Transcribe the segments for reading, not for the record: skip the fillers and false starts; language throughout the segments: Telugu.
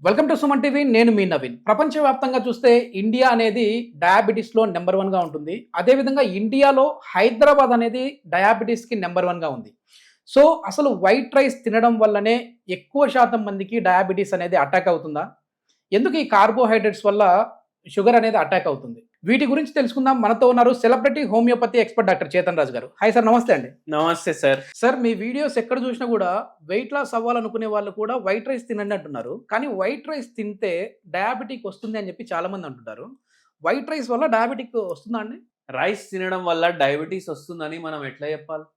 Welcome to Suman TV. నేను మీ నవీన్. ప్రపంచవ్యాప్తంగా చూస్తే ఇండియా అనేది డయాబెటీస్లో నెంబర్ 1గా ఉంటుంది. అదేవిధంగా ఇండియాలో హైదరాబాద్ అనేది డయాబెటీస్కి నెంబర్ 1గా ఉంది. సో అసలు వైట్ రైస్ తినడం వల్లనే ఎక్కువ శాతం మందికి డయాబెటీస్ అనేది అటాక్ అవుతుందా? ఎందుకు ఈ కార్బోహైడ్రేట్స్ వల్ల షుగర్ అనేది అటాక్ అవుతుంది? వీటి గురించి తెలుసుకుందాం. మనతో ఉన్నారు celebrity homeopathy expert doctor Chetan Raju గారు. హాయ్ సార్, నమస్తే అండి. నమస్తే సార్. సార్, మీ వీడియోస్ ఎక్కడ చూసినా కూడా వెయిట్ లాస్ అవ్వాలనుకునే వాళ్ళు కూడా వైట్ రైస్ తినండి అంటున్నారు. కానీ వైట్ రైస్ తింటే డయాబెటిక్ వస్తుంది అని చెప్పి చాలా మంది అంటుంటారు. వైట్ రైస్ వల్ల డయాబెటిక్ వస్తుందా అండి? రైస్ తినడం వల్ల డయాబెటీస్ వస్తుందని మనం ఎట్లా చెప్పాలి?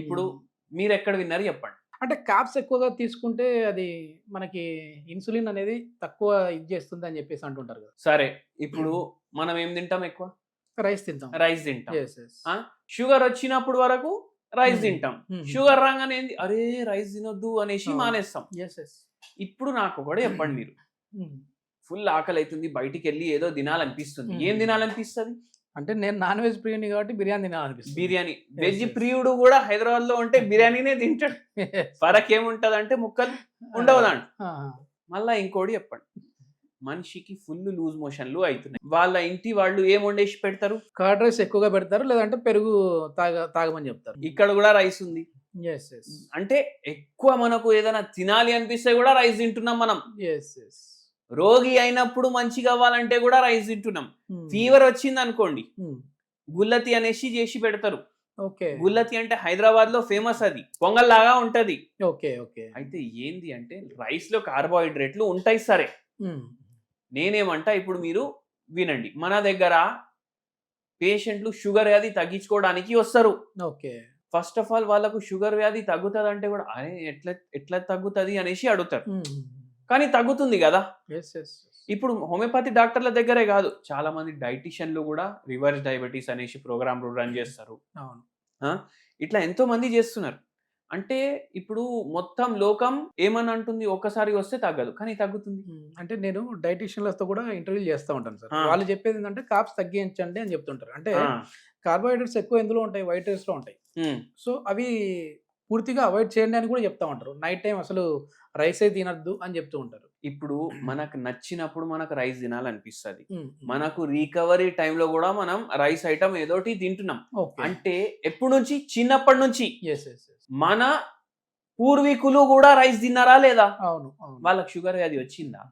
ఇప్పుడు మీరు ఎక్కడ విన్నారు చెప్పండి. అంటే కాప్స్ ఎక్కువగా తీసుకుంటే అది మనకి ఇన్సులిన్ అనేది తక్కువ ఇది చేస్తుంది అని చెప్పేసి అంటుంటారు కదా. సరే, ఇప్పుడు మనం ఏం తింటాం? ఎక్కువ రైస్ తింటాం. రైస్ తింటాం. Yes, yes. షుగర్ వచ్చినప్పుడు వరకు రైస్ తింటాం. Hmm. షుగర్ రాగానే ఏంది, అరే రైస్ తినొద్దు అనేసి అవును. మానేస్తాం. Yes, yes. ఇప్పుడు నాకు కూడా చెప్పండి, మీరు Hmm. ఫుల్ ఆకలి అవుతుంది, బయటికి వెళ్ళి ఏదో తినాలనిపిస్తుంది. ఏం Hmm. తినాలనిపిస్తుంది? అంటే నేను నాన్ వెజ్ ప్రియుని కాబట్టి బిర్యానీ తినాలనిపిస్తుంది. బిర్యానీ. Veg yes. ప్రియుడు కూడా హైదరాబాద్ లో ఉంటే బిర్యానీనే తింటాడు. ఫరక్ ఏముంటది అంటే ముక్కలు ఉండవు దాంట్లో. మళ్ళా ఇంకోటి చెప్పండి, మనిషికి ఫుల్ లూజ్ మోషన్లు అవుతున్నాయి. వాళ్ళ ఇంటి వాళ్ళు ఏం వండేసి పెడతారు? కర్డ్ రైస్ ఎక్కువగా పెడతారు, లేదంటే పెరుగు తాగమని చెప్తారు. ఇక్కడ కూడా రైస్ ఉంది. Yes, yes. అంటే ఎక్కువ మనకు ఏదైనా తినాలి అనిపిస్తే కూడా రైస్ తింటున్నాం మనం. Yes, yes. రోగి అయినప్పుడు మంచిగా అవ్వాలంటే కూడా రైస్ తింటున్నాం. ఫీవర్ వచ్చింది అనుకోండి, గుల్లతి అనేసి చేసి పెడతారు. ఓకే. గుల్లతి అంటే హైదరాబాద్ లో ఫేమస్, అది పొంగల్ లాగా ఉంటది. Okay, okay. అయితే ఏంది అంటే రైస్ లో కార్బోహైడ్రేట్లు ఉంటాయి. సరే, నేనేమంటా, ఇప్పుడు మీరు వినండి, మన దగ్గర పేషెంట్లు షుగర్ వ్యాధి తగ్గించుకోవడానికి వస్తారు. ఓకే. ఫస్ట్ ఆఫ్ ఆల్ వాళ్ళకు షుగర్ వ్యాధి తగ్గుతుంది అంటే కూడా అరే ఎట్లా ఎట్లా తగ్గుతుంది అనేసి అడుగుతారు. కానీ తగ్గుతుంది కదా. Yes, yes. ఇప్పుడు హోమియోపతి డాక్టర్ల దగ్గరే కాదు, చాలా మంది డైటిషియన్లు కూడా రివర్స్ డయాబెటీస్ అనేసి ప్రోగ్రామ్ రన్ చేస్తారు. అవును. ఇట్లా ఎంతో మంది చేస్తున్నారు. అంటే ఇప్పుడు మొత్తం లోకం ఏమని అంటుంది, ఒక్కసారి వస్తే తగ్గదు, కానీ తగ్గుతుంది. అంటే నేను డైటీషియన్లతో కూడా ఇంటర్వ్యూ చేస్తూ ఉంటాను సార్. వాళ్ళు చెప్పేది ఏంటంటే కాప్స్ తగ్గించండి అని చెప్తుంటారు. అంటే కార్బోహైడ్రేట్స్ ఎక్కువ ఎందులో ఉంటాయి, వైట్ రైస్ లో ఉంటాయి. సో అవి పూర్తిగా అవాయిడ్ చేయండి అని కూడా చెప్తా ఉంటారు. నైట్ టైం అసలు రైసే తినద్దు అని చెప్తూ ఉంటారు. ఇప్పుడు మనకు నచ్చినప్పుడు మనకు రైస్ తినాలనిపిస్తుంది. మనకు రికవరీ టైంలో కూడా మనం రైస్ ఐటమ్ ఏదోటి తింటున్నాం. అంటే ఎప్పుడు నుంచి? చిన్నప్పటి నుంచి. మన పూర్వీకులు కూడా రైస్ తిన్నారా లేదా? అవును. వాళ్ళకి షుగర్ వ్యాధి వచ్చిందా?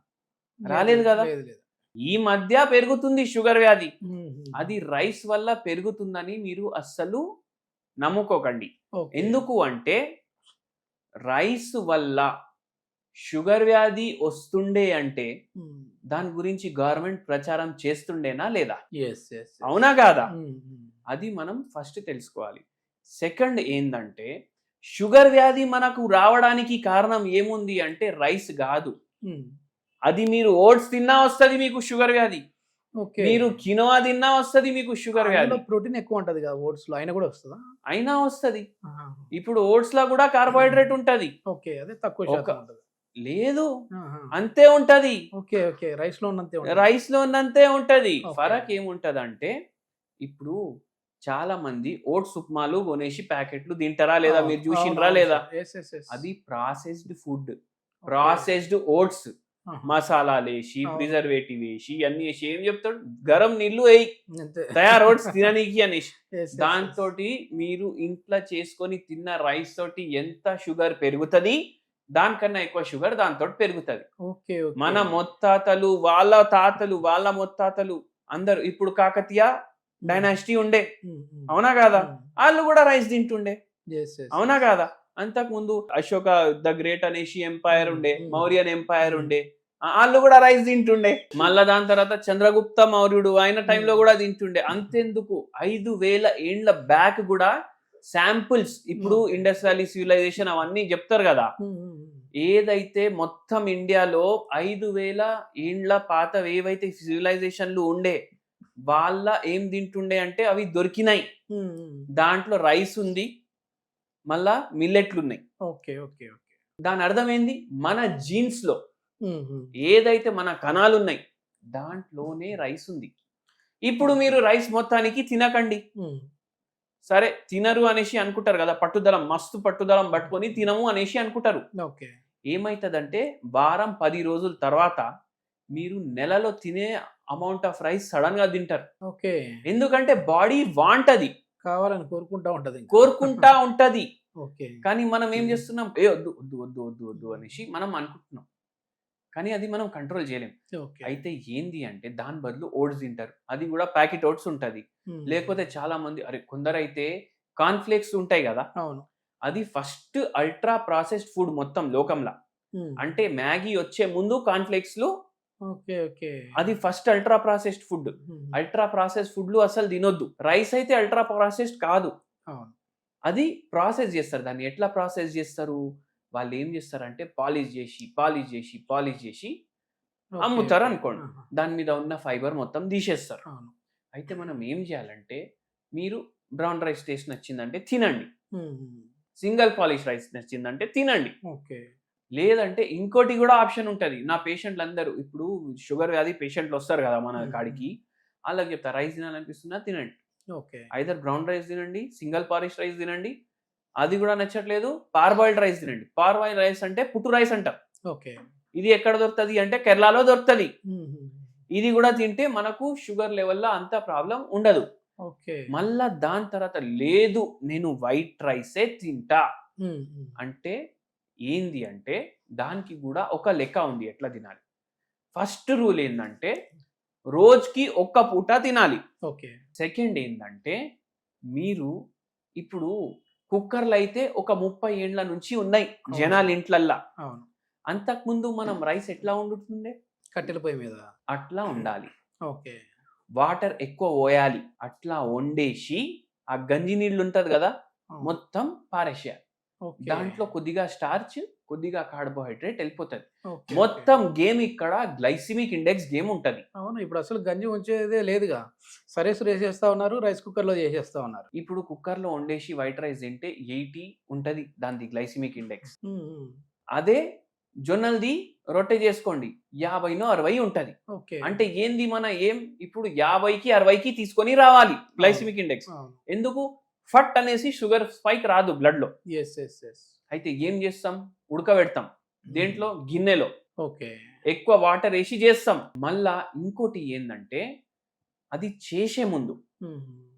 రాలేదు కదా. ఈ మధ్య పెరుగుతుంది షుగర్ వ్యాధి. అది రైస్ వల్ల పెరుగుతుందని మీరు అస్సలు నమ్ముకోకండి. ఎందుకు అంటే రైస్ వల్ల షుగర్ వ్యాధి వస్తుండే అంటే దాని గురించి గవర్నమెంట్ ప్రచారం చేస్తుండేనా లేదా? అవునా కాదా? అది మనం ఫస్ట్ తెలుసుకోవాలి. సెకండ్ ఏంటంటే, షుగర్ వ్యాధి మనకు రావడానికి కారణం ఏముంది అంటే రైస్ కాదు. అది మీరు ఓట్స్ తిన్నా వస్తుంది మీకు షుగర్ వ్యాధి, మీరు కినోవా తిన్నా వస్తుంది మీకు షుగర్ వ్యాధి. ప్రోటీన్ ఎక్కువ ఉంటది కదా ఓట్స్ లో, అయినా కూడా వస్తుందా? అయినా వస్తుంది. ఇప్పుడు ఓట్స్ లో కూడా కార్బోహైడ్రేట్ ఉంటది. ఓకే, అదే తక్కువ శాతం ఉంటది. లేదు, అంతే ఉంటది. Okay, okay. రైస్ లో ఉన్నంతే ఉంటది. ఫరక్ ఏముంటది అంటే, ఇప్పుడు చాలా మంది ఓట్స్ ఉప్మాలు కొనేసి ప్యాకెట్లు తింటారా లేదా? మీరు చూసినరా లేదా? అది ప్రాసెస్డ్ ఫుడ్, ప్రాసెస్డ్ ఓట్స్, మసాలాలు వేసి, ప్రిజర్వేటివ్ వేసి, అన్ని వేసి ఏం చెప్తాడు, గరం నీళ్లు వేయి తయారు ఓట్స్ తిననీకి అనేసి. దాంతో మీరు ఇంట్లో చేసుకొని తిన్న రైస్ తోటి ఎంత షుగర్ పెరుగుతుంది, దానికన్నా ఎక్కువ షుగర్ దాంతో పెరుగుతుంది. మన ముత్తాతలు, వాళ్ళ తాతలు, వాళ్ళ ముత్తాతలు అందరు, ఇప్పుడు కాకతీయ డైనాసిటీ ఉండే, అవునా కాదా? వాళ్ళు కూడా రైస్ తింటుండే, అవునా కాదా? అంతకు ముందు అశోక ద గ్రేట్ అనేసి ఎంపైర్ ఉండే, మౌర్యన్ ఎంపైర్ ఉండే, వాళ్ళు కూడా రైస్ తింటుండే. మళ్ళా దాని తర్వాత చంద్రగుప్త మౌర్యుడు, ఆయన టైంలో కూడా తింటుండే. అంతెందుకు, 5000 ఏండ్ల బ్యాక్ కూడా శాంపుల్స్, ఇప్పుడు ఇండస్ వ్యాలీ సివిలైజేషన్ అవన్నీ చెప్తారు కదా, ఏదైతే మొత్తం ఇండియాలో 5000 ఏండ్ల పాత ఏవైతే సివిలైజేషన్లు ఉండే, వాళ్ళ ఏం తింటుండే అంటే అవి దొరికినాయి. దాంట్లో రైస్ ఉంది, మళ్ళా మిల్లెట్లు ఉన్నాయి. దాని అర్థం ఏంది, మన జీన్స్ లో ఏదైతే మన కణాలు ఉన్నాయి దాంట్లోనే రైస్ ఉంది. ఇప్పుడు మీరు రైస్ మొత్తానికి తినకండి. సరే, తినరు అనేసి అనుకుంటారు కదా, పట్టుదలం, మస్తు పట్టుదలం పట్టుకొని తినము అనేసి అనుకుంటారు. ఏమైతుందంటే వారం 10 రోజుల తర్వాత మీరు నెలలో తినే అమౌంట్ ఆఫ్ రైస్ సడన్ గా తింటారు. ఓకే. ఎందుకంటే బాడీ వాంటది, కావాలని కోరుకుంటా ఉంటది ఇంకా. కోరుకుంటా ఉంటది. ఓకే. కానీ మనం ఏం చేస్తున్నాం, ఏ వద్దు వద్దు వద్దు వద్దు వద్దు అనేసి మనం అనుకుంటున్నాం, కానీ అది మనం కంట్రోల్ చేయలేం. ఓకే. అయితే ఏంది అంటే దాని బదులు ఓట్స్ తింటారు, అది కూడా ప్యాకెట్ ఓట్స్ ఉంటది. లేకపోతే చాలా మంది కొందరైతే కార్న్‌ఫ్లేక్స్ ఉంటాయి కదా, అవును. అది ఫస్ట్ అల్ట్రా ప్రాసెస్డ్ ఫుడ్ మొత్తం లోకంలో. అంటే మ్యాగీ వచ్చే ముందు కార్న్‌ఫ్లేక్స్ లో ఓకే. ఓకే. అది first ultra processed food. Ultra processed ఫుడ్లు అసలు తినొద్దు. రైస్ అయితే అల్ట్రా ప్రాసెస్డ్ కాదు, అవును. అది ప్రాసెస్ చేస్తారు. దాన్ని ఎట్లా ప్రాసెస్ చేస్తారు, వాళ్ళు ఏం చేస్తారంటే పాలిష్ చేసి అమ్ముతారు అనుకోండి. దాని మీద ఉన్న ఫైబర్ మొత్తం తీసేస్తారు. అవును. అయితే మనం ఏం చేయాలంటే, మీరు బ్రౌన్ రైస్ టేస్ట్ నచ్చిందంటే తినండి, సింగిల్ పాలిష్ రైస్ నచ్చిందంటే తినండి. ఓకే. లేదంటే ఇంకోటి కూడా ఆప్షన్ ఉంటుంది. నా పేషెంట్లు అందరూ ఇప్పుడు షుగర్ వ్యాధి పేషెంట్లు వస్తారు కదా మన కాడికి, వాళ్ళకి చెప్తా రైస్ తినాలనిపిస్తున్నా తినండి. ఓకే. ఐదర్ బ్రౌన్ రైస్ తినండి, సింగిల్ పాలిష్ రైస్ తినండి, అది కూడా నచ్చట్లేదు పార్బాయిల్డ్ రైస్ తినండి. పార్బాయిల్డ్ రైస్ అంటే పుట్టు రైస్ అంటారు. ఓకే. ఇది ఎక్కడ దొరుకుతుంది అంటే కేరళలో దొరుకుతుంది. ఇది కూడా తింటే మనకు షుగర్ లెవెల్లో అంత ప్రాబ్లం ఉండదు. ఓకే. మళ్ళా దాని తర్వాత లేదు నేను వైట్ రైసే తింటా అంటే ఏంది అంటే దానికి కూడా ఒక లెక్క ఉంది ఎట్లా తినాలి. ఫస్ట్ రూల్ ఏంటంటే రోజుకి ఒక్క పూట తినాలి. ఓకే. సెకండ్ ఏంటంటే మీరు ఇప్పుడు కుక్కర్లు అయితే ఒక 30 ఏండ్ల నుంచి ఉన్నాయి జనాల ఇంట్లల్లా. అవును. అంతకుముందు మనం రైస్ ఎట్లా వండుతుండే, కట్టెల పొయ్యి మీద అట్లా ఉండాలి. ఓకే. వాటర్ ఎక్కువ పోయాలి, అట్లా వండేసి ఆ గంజి నీళ్ళు ఉంటది కదా మొత్తం పారేసేయాలి. దాంట్లో కొద్దిగా స్టార్చ్, కొద్దిగా కార్బోహైడ్రేట్ వెళ్ళిపోతుంది. మొత్తం గేమ్ ఇక్కడ గ్లైసిమిక్ ఇండెక్స్ గేమ్ ఉంటది. అవును. ఇప్పుడు అసలు గంజి ఉంచేదే లేదుగా, సరేసు వేసేస్తా ఉన్నారు, రైస్ కుక్కర్ లో చేసేస్తా ఉన్నారు. ఇప్పుడు కుక్కర్ లో వండేసి వైట్ రైస్ తింటే 80 ఉంటది దాని గ్లైసిమిక్ ఇండెక్స్. అదే జొన్నల్ది రొట్టె చేసుకోండి 50నో 60 ఉంటది. అంటే ఏంది మన ఏం ఇప్పుడు 50కి 60కి తీసుకొని రావాలి గ్లైసిమిక్ ఇండెక్స్. ఎందుకు ఫట్ అనేసి షుగర్ స్పైక్ రాదు బ్లడ్ లో. అయితే ఏం చేస్తాం, ఉడకబెడతాం దేంట్లో, గిన్నెలో. ఓకే. ఎక్కువ వాటర్ వేసి చేస్తాం. మళ్ళా ఇంకోటి ఏంటంటే అది చేసే ముందు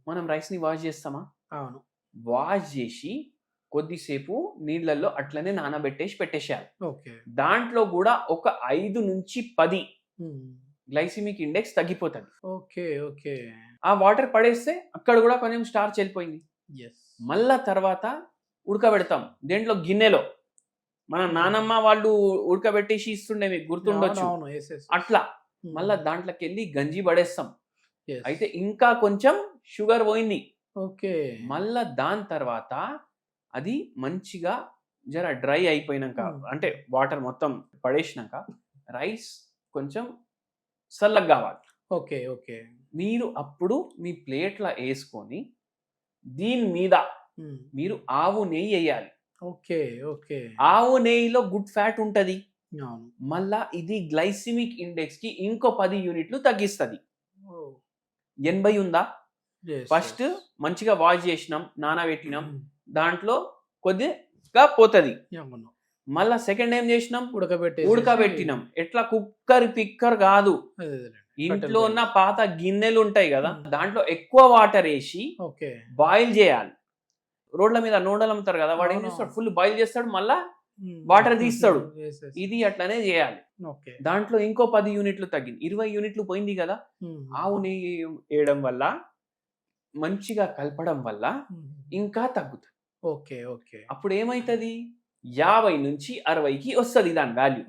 మనం రైస్ ని వాష్ చేస్తామా, అవును, వాష్ చేసి కొద్దిసేపు నీళ్ళల్లో అట్లనే నానబెట్టేసి పెట్టేసేయాలి. ఓకే. దాంట్లో కూడా ఒక 5 నుంచి 10 గ్లైసిమిక్ ఇండెక్స్ తగ్గిపోతుంది. ఓకే. ఓకే. ఆ వాటర్ పడేస్తే అక్కడ కూడా కొంచెం స్టార్చ్ వెళ్ళిపోయింది. మళ్ళా తర్వాత ఉడకబెడతాం దేంట్లో, గిన్నెలో. మన నానమ్మ వాళ్ళు ఉడకబెట్టేసి ఇస్తుండే, మీకు గుర్తుండొచ్చు. అట్లా మళ్ళా దాంట్లోకి వెళ్ళి గంజి పడేస్తాం. అయితే ఇంకా కొంచెం షుగర్ పోయింది. ఓకే. మళ్ళా దాని తర్వాత అది మంచిగా జర డ్రై అయిపోయినాక, అంటే వాటర్ మొత్తం పడేసినాక రైస్ కొంచెం చల్లగా కావాలి. ఓకే. ఓకే. మీరు అప్పుడు మీ ప్లేట్ల వేసుకొని దీని మీద మీరు ఆవు నెయ్యి వేయాలి. ఓకే. ఓకే. ఆవు నెయ్యిలో గుడ్ ఫ్యాట్ ఉంటది. మళ్ళా ఇది గ్లైసిమిక్ ఇండెక్స్ కి ఇంకో 10 యూనిట్లు తగ్గిస్తుంది. 80 ఉందా, ఫస్ట్ మంచిగా వాష్ చేసినాం, నానబెట్టినాం, దాంట్లో కొద్దిగా పోతుంది. మళ్ళా సెకండ్ ఏం చేసినాం, ఉడకబెట్టినాం. ఎట్లా కుక్కర్ పిక్కర్ కాదు, ఇంట్లో ఉన్న పాత గిన్నెలు ఉంటాయి కదా దాంట్లో ఎక్కువ వాటర్ వేసి బాయిల్ చేయాలి. రోడ్ల మీద నూడలు అమ్ముతారు కదా, వాడు ఏం చేస్తాడు, ఫుల్ బాయిల్ చేస్తాడు, మళ్ళా వాటర్ తీస్తాడు. ఇది అట్లనే చేయాలి. దాంట్లో ఇంకో 10 యూనిట్లు తగ్గింది, 20 యూనిట్లు పోయింది కదా. ఆవు నెయ్యి వేయడం వల్ల, మంచిగా కలపడం వల్ల ఇంకా తగ్గుతుంది. ఓకే. ఓకే. అప్పుడు ఏమైతుంది, 50 నుంచి 60కి వస్తుంది దాని వాల్యూ.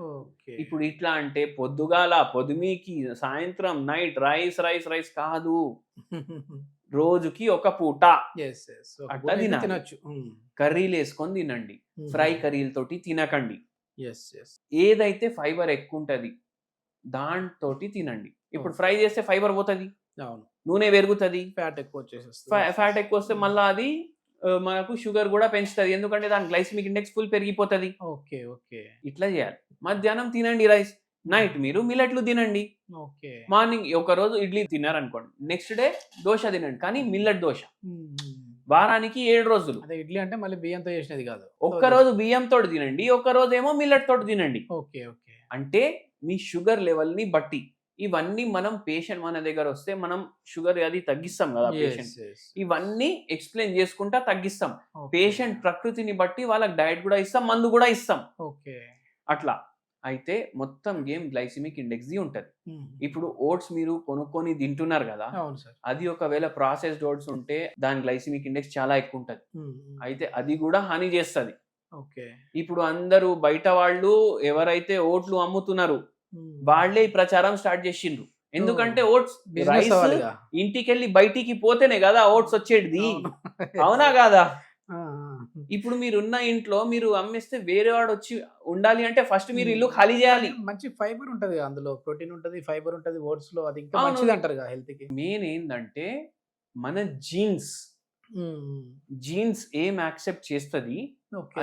ఇప్పుడు ఇట్లా అంటే పొద్దుగాల పొద్దుమీకి సాయంత్రం నైట్ రైస్ రైస్ రైస్ కాదు, రోజుకి ఒక పూట అట్లా తినచ్చు. కర్రీలు వేసుకొని తినండి, ఫ్రై కర్రీలతోటి తినకండి. ఏదైతే ఫైబర్ ఎక్కువ ఉంటది దాంతోటి తినండి. ఇప్పుడు ఫ్రై చేస్తే ఫైబర్ పోతుంది, నూనె పెరుగుతుంది, ఫ్యాట్ ఎక్కువ వచ్చేసి, ఫ్యాట్ ఎక్కువ వస్తే మళ్ళీ అది మనకు షుగర్ కూడా పెంచుతుంది, ఎందుకంటే దాని గ్లైసిమిక్ ఇండెక్స్ ఫుల్ పెరిగిపోతుంది. ఓకే. ఓకే. ఇట్లా చేయాలి. మధ్యాహ్నం తినండి రైస్, నైట్ మీరు మిల్లెట్లు తినండి. మార్నింగ్ ఒక రోజు ఇడ్లీ తిన్నారనుకోండి, నెక్స్ట్ డే దోశ తినండి, కానీ మిల్లెట్ దోశ. వారానికి 7 రోజులు. అదే ఇడ్లీ అంటే మళ్ళీ బియ్యంతో చేసినది కాదు. ఒక్కరోజు బియ్యంతో తినండి, ఒక్కరోజు ఏమో మిల్లెట్ తోటి తినండి. Okay okay. అంటే మీ షుగర్ లెవెల్ని బట్టి ఇవన్నీ మనం పేషెంట్ మన దగ్గర వస్తే మనం షుగర్ అది తగ్గిస్తాం కదా పేషెంట్. ఇవన్నీ ఎక్స్ప్లెయిన్ చేసుకుంటా తగ్గిస్తాం. పేషెంట్ ప్రకృతిని బట్టి వాళ్ళకి డైట్ కూడా ఇస్తాం, మందు కూడా ఇస్తాం. ఓకే. అట్లా అయితే మొత్తం గేమ్ గ్లైసిమిక్ ఇండెక్స్ ది ఉంటది. ఇప్పుడు ఓట్స్ మీరు కొనుక్కొని తింటున్నారు కదా, అది ఒకవేళ ప్రాసెస్డ్ ఓట్స్ ఉంటే దాని గ్లైసిమిక్ ఇండెక్స్ చాలా ఎక్కువ ఉంటది. అయితే అది కూడా హాని చేస్తుంది. ఇప్పుడు అందరూ బయట వాళ్ళు ఎవరైతే ఓట్లు అమ్ముతున్నారు వాళ్లే ఈ ప్రచారం స్టార్ట్ చేసిండ్రు. ఎందుకంటే ఓట్స్ రైస్ ఇంటికెళ్ళి బయటికి పోతేనే కదా ఓట్స్ వచ్చేది, అవునా కాదా? ఇప్పుడు మీరున్న ఇంట్లో మీరు అమ్మేస్తే వేరే వాడు వచ్చి ఉండాలి అంటే ఫస్ట్ మీరు ఇల్లు ఖాళీ చేయాలి. మంచి ఫైబర్ ఉంటది, అందులో ప్రోటీన్ ఉంటది, ఫైబర్ ఉంటది ఓట్స్ లో, అది ఇంకా మంచిది అంటారు కదా హెల్త్ కి. మెయిన్ ఏంటంటే మన జీన్స్ ఏం యాక్సెప్ట్ చేస్తది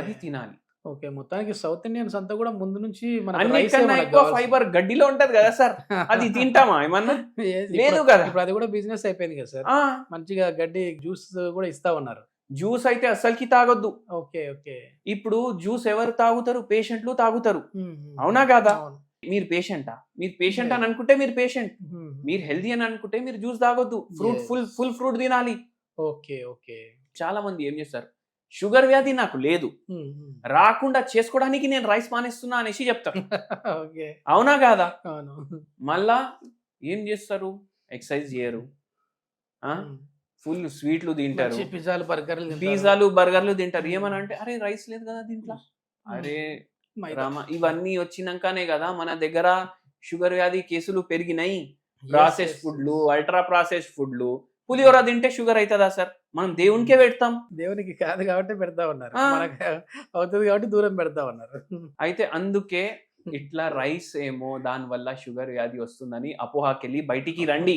అది తినాలి. ఓకే, మొత్తానికి సౌత్ ఇండియన్స్ అంతా కూడా ముందు నుంచి అన్నిటికన్నా ఎక్కువ ఫైబర్ గడ్డిలో ఉంటది కదా సార్, అది తింటామా ఏమన్నా? లేదు కదా. ఇప్పుడు అది కూడా బిజినెస్ అయిపోయింది కదా సార్, మంచిగా గడ్డి జ్యూస్ కూడా ఇస్తా ఉన్నారు. జ్యూస్ అయితే అస్సలకి తాగొద్దు. Okay okay. ఇప్పుడు జ్యూస్ ఎవరు తాగుతారు? పేషెంట్లు తాగుతారు, అవునా కాదా? మీరు పేషెంటా? మీరు పేషెంట్ అని అనుకుంటే మీరు పేషెంట్, మీరు హెల్దీ అని అనుకుంటే మీరు జ్యూస్ తాగొద్దు. ఫ్రూట్ ఫుల్ ఫ్రూట్ తినాలి. Okay okay. చాలా మంది ఏం చేస్తారు, షుగర్ వ్యాధి నాకు లేదు, రాకుండా చేసుకోవడానికి నేను రైస్ మానేస్తున్నా అనేసి చెప్తారు, అవునా కాదా? మళ్ళా ఏం చేస్తారు, ఎక్సర్సైజ్ చేయరు, ఫుల్ స్వీట్లు తింటారు, పిజ్జాలు బర్గర్లు తింటారు. ఏమని అంటే అరే రైస్ లేదు కదా దీంట్లో, అరే రామా ఇవన్నీ వచ్చినాకనే కదా మన దగ్గర షుగర్ వ్యాధి కేసులు పెరిగినాయి. ప్రాసెస్ ఫుడ్లు, అల్ట్రా ప్రాసెస్ ఫుడ్లు. పులిహోర తింటే షుగర్ అవుతుందా సార్? మనం దేవునికే పెడతాం, దేవునికి కాదు కాబట్టి పెడతా ఉన్నారు, మనకు అవుతుంది కాబట్టి దూరం పెడతా ఉన్నారు. అయితే అందుకే ఇట్లా రైస్ ఏమో దాని వల్ల షుగర్ వ్యాధి వస్తుందని అపోహకెళ్ళి బయటికి రండి.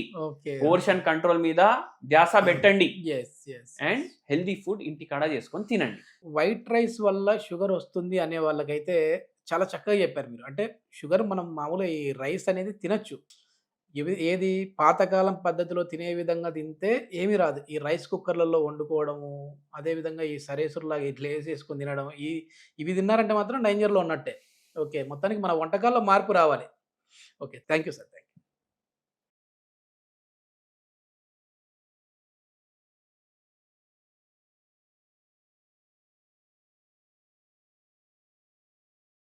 పోర్షన్ కంట్రోల్ మీద ధ్యాస పెట్టండి అండ్ హెల్దీ ఫుడ్ ఇంటికాడ చేసుకొని తినండి. వైట్ రైస్ వల్ల షుగర్ వస్తుంది అనే వాళ్ళకైతే చాలా చక్కగా చెప్పారు మీరు. అంటే షుగర్ మనం మామూలుగా ఈ రైస్ అనేది తినచ్చు, ఏది పాతకాలం పద్ధతిలో తినే విధంగా తింటే ఏమీ రాదు. ఈ రైస్ కుక్కర్లలో వండుకోవడము, అదేవిధంగా ఈ సరేసురులాగా ఇట్లా వేసేసుకొని తినడం, ఇవి తిన్నారంటే మాత్రం డేంజర్లో ఉన్నట్టే. ఓకే, మొత్తానికి మన వంటకాల్లో మార్పు రావాలి. Okay, thank you sir.